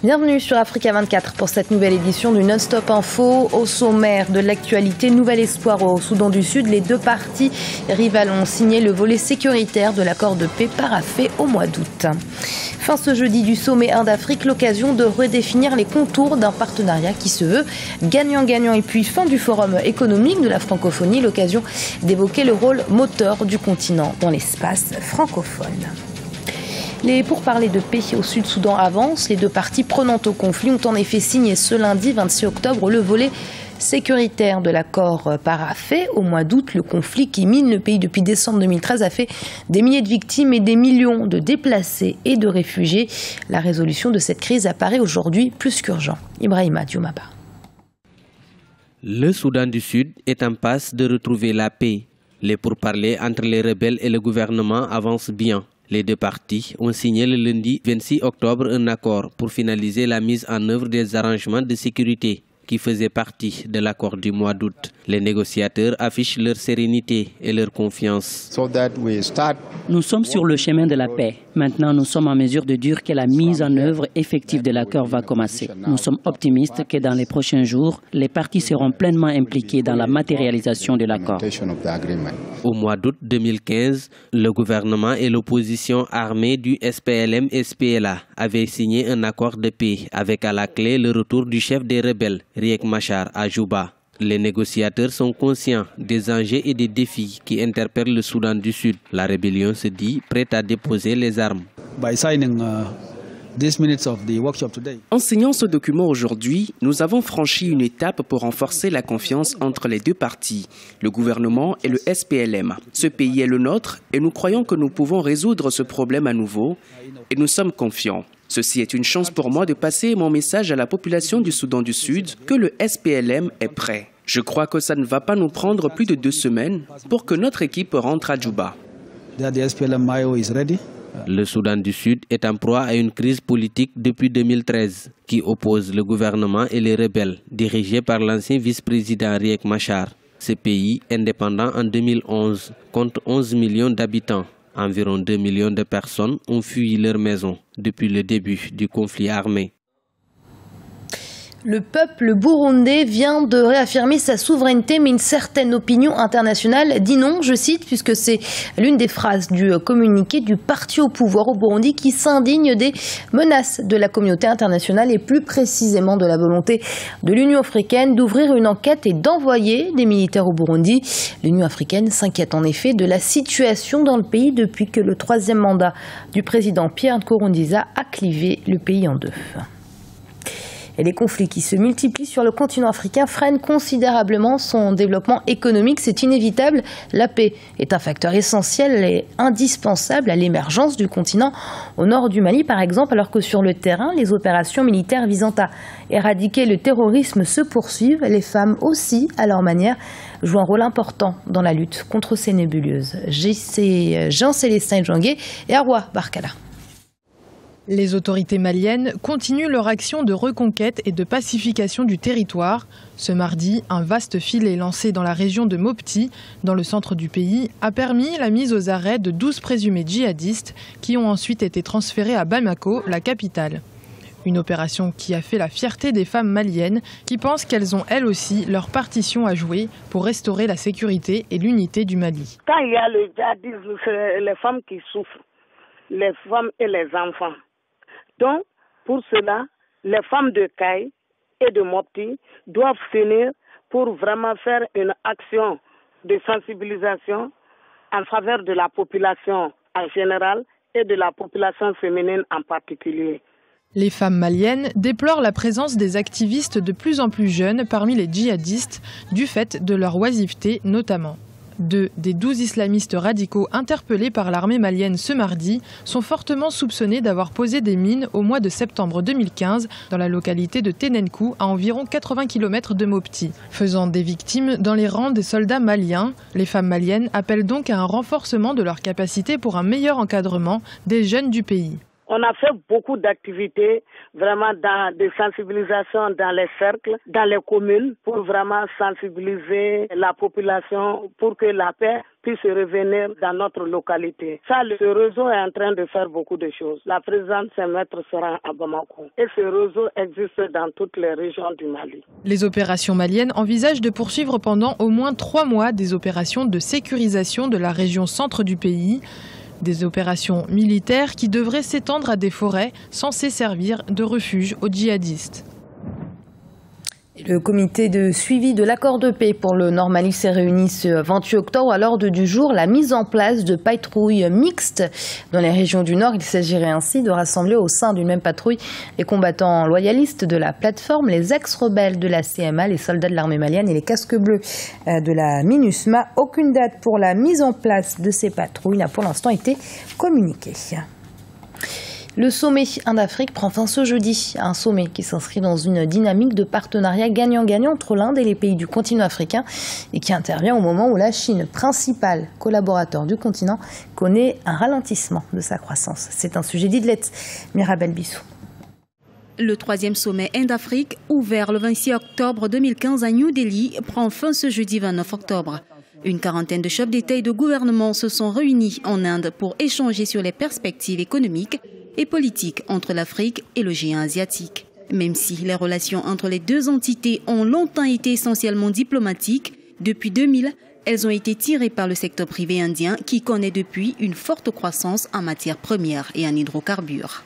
Bienvenue sur Africa 24 pour cette nouvelle édition du Non-Stop Info. Au sommaire de l'actualité, nouvel espoir au Soudan du Sud. Les deux parties rivales ont signé le volet sécuritaire de l'accord de paix paraphé au mois d'août. Fin ce jeudi du sommet Inde-Afrique, l'occasion de redéfinir les contours d'un partenariat qui se veut gagnant-gagnant. Et puis fin du forum économique de la francophonie, l'occasion d'évoquer le rôle moteur du continent dans l'espace francophone. Les pourparlers de paix au Sud-Soudan avancent. Les deux parties prenantes au conflit ont en effet signé ce lundi 26 octobre le volet sécuritaire de l'accord paraphé au mois d'août. Le conflit qui mine le pays depuis décembre 2013 a fait des milliers de victimes et des millions de déplacés et de réfugiés. La résolution de cette crise apparaît aujourd'hui plus qu'urgent. Ibrahima Dioumaba. Le Soudan du Sud est en passe de retrouver la paix. Les pourparlers entre les rebelles et le gouvernement avancent bien. Les deux parties ont signé le lundi 26 octobre un accord pour finaliser la mise en œuvre des arrangements de sécurité qui faisaient partie de l'accord du mois d'août. Les négociateurs affichent leur sérénité et leur confiance. Nous sommes sur le chemin de la paix. Maintenant, nous sommes en mesure de dire que la mise en œuvre effective de l'accord va commencer. Nous sommes optimistes que dans les prochains jours, les parties seront pleinement impliquées dans la matérialisation de l'accord. Au mois d'août 2015, le gouvernement et l'opposition armée du SPLM-SPLA avaient signé un accord de paix avec à la clé le retour du chef des rebelles, Riek Machar, à Juba. Les négociateurs sont conscients des enjeux et des défis qui interpellent le Soudan du Sud. La rébellion se dit prête à déposer les armes. En signant ce document aujourd'hui, nous avons franchi une étape pour renforcer la confiance entre les deux parties, le gouvernement et le SPLM. Ce pays est le nôtre et nous croyons que nous pouvons résoudre ce problème à nouveau et nous sommes confiants. Ceci est une chance pour moi de passer mon message à la population du Soudan du Sud que le SPLM est prêt. Je crois que ça ne va pas nous prendre plus de 2 semaines pour que notre équipe rentre à Juba. Le Soudan du Sud est en proie à une crise politique depuis 2013 qui oppose le gouvernement et les rebelles dirigés par l'ancien vice-président Riek Machar. Ce pays, indépendant en 2011, compte 11 millions d'habitants. Environ 2 millions de personnes ont fui leur maison depuis le début du conflit armé. Le peuple burundais vient de réaffirmer sa souveraineté, mais une certaine opinion internationale dit non, je cite, puisque c'est l'une des phrases du communiqué du parti au pouvoir au Burundi qui s'indigne des menaces de la communauté internationale et plus précisément de la volonté de l'Union africaine d'ouvrir une enquête et d'envoyer des militaires au Burundi. L'Union africaine s'inquiète en effet de la situation dans le pays depuis que le 3e mandat du président Pierre Nkurunziza a clivé le pays en deux. Et les conflits qui se multiplient sur le continent africain freinent considérablement son développement économique. C'est inévitable. La paix est un facteur essentiel et indispensable à l'émergence du continent. Au nord du Mali, par exemple, alors que sur le terrain, les opérations militaires visant à éradiquer le terrorisme se poursuivent. Les femmes aussi, à leur manière, jouent un rôle important dans la lutte contre ces nébuleuses. Jean-Célestin Djouangué et Arwa Barkala. Les autorités maliennes continuent leur action de reconquête et de pacification du territoire. Ce mardi, un vaste filet lancé dans la région de Mopti, dans le centre du pays, a permis la mise aux arrêts de 12 présumés djihadistes qui ont ensuite été transférés à Bamako, la capitale. Une opération qui a fait la fierté des femmes maliennes qui pensent qu'elles ont elles aussi leur partition à jouer pour restaurer la sécurité et l'unité du Mali. Quand il y a le djihadisme, c'est les femmes qui souffrent, les femmes et les enfants. Donc, pour cela, les femmes de Kaï et de Mopti doivent s'unir pour vraiment faire une action de sensibilisation en faveur de la population en général et de la population féminine en particulier. Les femmes maliennes déplorent la présence des activistes de plus en plus jeunes parmi les djihadistes, du fait de leur oisiveté notamment. 2 des 12 islamistes radicaux interpellés par l'armée malienne ce mardi sont fortement soupçonnés d'avoir posé des mines au mois de septembre 2015 dans la localité de Tenenkou, à environ 80 km de Mopti, faisant des victimes dans les rangs des soldats maliens. Les femmes maliennes appellent donc à un renforcement de leurs capacités pour un meilleur encadrement des jeunes du pays. On a fait beaucoup d'activités vraiment de sensibilisation dans les cercles, dans les communes, pour vraiment sensibiliser la population pour que la paix puisse revenir dans notre localité. Ça, ce réseau est en train de faire beaucoup de choses. La présidente Saint-Maître sera à Bamako et ce réseau existe dans toutes les régions du Mali. Les opérations maliennes envisagent de poursuivre pendant au moins 3 mois des opérations de sécurisation de la région centre du pays. Des opérations militaires qui devraient s'étendre à des forêts censées servir de refuge aux djihadistes. Le comité de suivi de l'accord de paix pour le Nord Mali s'est réuni ce 28 octobre à l'ordre du jour. La mise en place de patrouilles mixtes dans les régions du Nord. Il s'agirait ainsi de rassembler au sein d'une même patrouille les combattants loyalistes de la plateforme, les ex-rebelles de la CMA, les soldats de l'armée malienne et les casques bleus de la MINUSMA. Aucune date pour la mise en place de ces patrouilles n'a pour l'instant été communiquée. Le sommet Inde-Afrique prend fin ce jeudi, un sommet qui s'inscrit dans une dynamique de partenariat gagnant-gagnant entre l'Inde et les pays du continent africain et qui intervient au moment où la Chine, principal collaborateur du continent, connaît un ralentissement de sa croissance. C'est un sujet d'Idlette, Mirabel Bissou. Le 3e sommet Inde-Afrique, ouvert le 26 octobre 2015 à New Delhi, prend fin ce jeudi 29 octobre. Une quarantaine de chefs d'État et de gouvernement se sont réunis en Inde pour échanger sur les perspectives économiques et politiques entre l'Afrique et le géant asiatique. Même si les relations entre les deux entités ont longtemps été essentiellement diplomatiques, depuis 2000, elles ont été tirées par le secteur privé indien qui connaît depuis une forte croissance en matières premières et en hydrocarbures.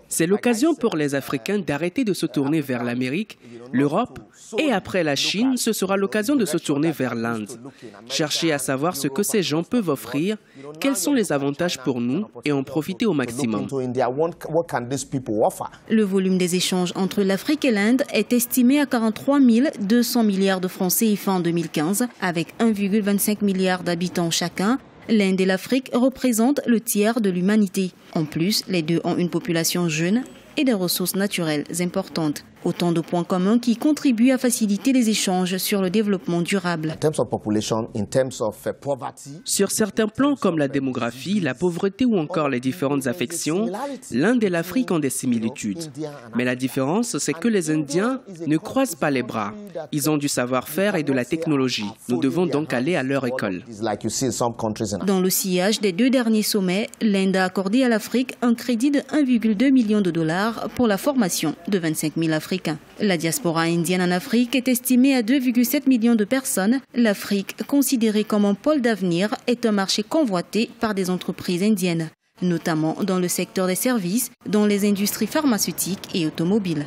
C'est l'occasion pour les Africains d'arrêter de se tourner vers l'Amérique, l'Europe et après la Chine, ce sera l'occasion de se tourner vers l'Inde. Chercher à savoir ce que ces gens peuvent offrir, quels sont les avantages pour nous et en profiter au maximum. Le volume des échanges entre l'Afrique et l'Inde est estimé à 43 200 milliards de francs CFA en 2015, avec 1,25 milliard d'habitants chacun. L'Inde et l'Afrique représentent le tiers de l'humanité. En plus, les deux ont une population jeune et des ressources naturelles importantes. Autant de points communs qui contribuent à faciliter les échanges sur le développement durable. Sur certains plans comme la démographie, la pauvreté ou encore les différentes affections, l'Inde et l'Afrique ont des similitudes. Mais la différence, c'est que les Indiens ne croisent pas les bras. Ils ont du savoir-faire et de la technologie. Nous devons donc aller à leur école. Dans le sillage des 2 derniers sommets, l'Inde a accordé à l'Afrique un crédit de 1,2 million de dollars pour la formation de 25 000 Africains. La diaspora indienne en Afrique est estimée à 2,7 millions de personnes. L'Afrique, considérée comme un pôle d'avenir, est un marché convoité par des entreprises indiennes, notamment dans le secteur des services, dans les industries pharmaceutiques et automobiles.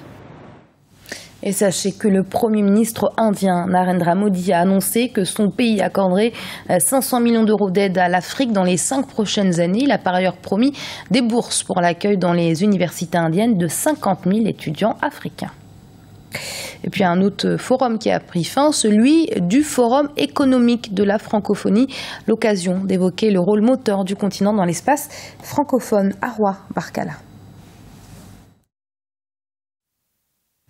Et sachez que le Premier ministre indien Narendra Modi a annoncé que son pays accorderait 500 millions d'euros d'aide à l'Afrique dans les 5 prochaines années. Il a par ailleurs promis des bourses pour l'accueil dans les universités indiennes de 50 000 étudiants africains. Et puis un autre forum qui a pris fin, celui du Forum économique de la francophonie. L'occasion d'évoquer le rôle moteur du continent dans l'espace francophone. Arwa Barkala.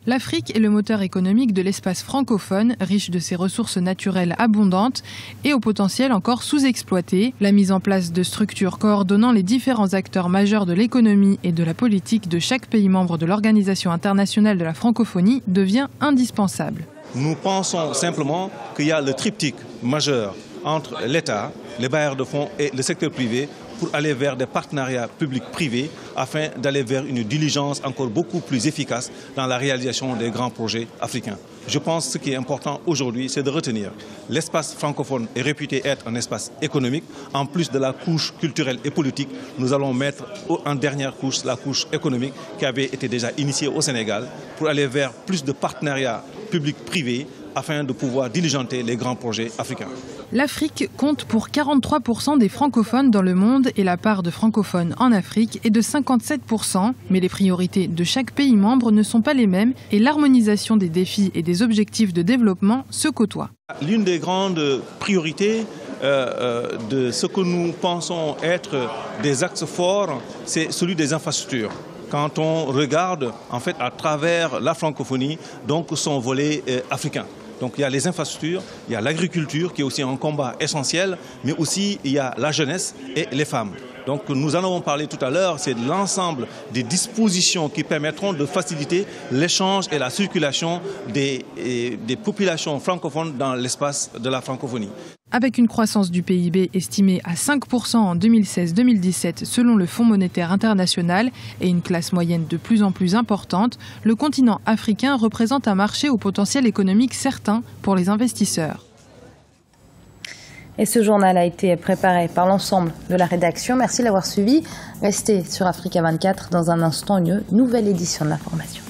L'Afrique est le moteur économique de l'espace francophone, riche de ses ressources naturelles abondantes et au potentiel encore sous-exploité. La mise en place de structures coordonnant les différents acteurs majeurs de l'économie et de la politique de chaque pays membre de l'Organisation internationale de la francophonie devient indispensable. Nous pensons simplement qu'il y a le triptyque majeur entre l'État, les bailleurs de fonds et le secteur privé pour aller vers des partenariats publics-privés afin d'aller vers une diligence encore beaucoup plus efficace dans la réalisation des grands projets africains. Je pense que ce qui est important aujourd'hui, c'est de retenir l'espace francophone est réputé être un espace économique. En plus de la couche culturelle et politique, nous allons mettre en dernière couche la couche économique qui avait été déjà initiée au Sénégal pour aller vers plus de partenariats publics-privés afin de pouvoir diligenter les grands projets africains. L'Afrique compte pour 43% des francophones dans le monde et la part de francophones en Afrique est de 57%. Mais les priorités de chaque pays membre ne sont pas les mêmes et l'harmonisation des défis et des objectifs de développement se côtoient. L'une des grandes priorités de ce que nous pensons être des axes forts, c'est celui des infrastructures. Quand on regarde en fait à travers la francophonie, donc son volet africain. Donc il y a les infrastructures, il y a l'agriculture qui est aussi un combat essentiel, mais aussi il y a la jeunesse et les femmes. Donc nous en avons parlé tout à l'heure, c'est l'ensemble des dispositions qui permettront de faciliter l'échange et la circulation des populations francophones dans l'espace de la francophonie. Avec une croissance du PIB estimée à 5% en 2016-2017 selon le Fonds monétaire international et une classe moyenne de plus en plus importante, le continent africain représente un marché au potentiel économique certain pour les investisseurs. Et ce journal a été préparé par l'ensemble de la rédaction. Merci de l'avoir suivi. Restez sur Africa 24 dans un instant, une nouvelle édition de l'information.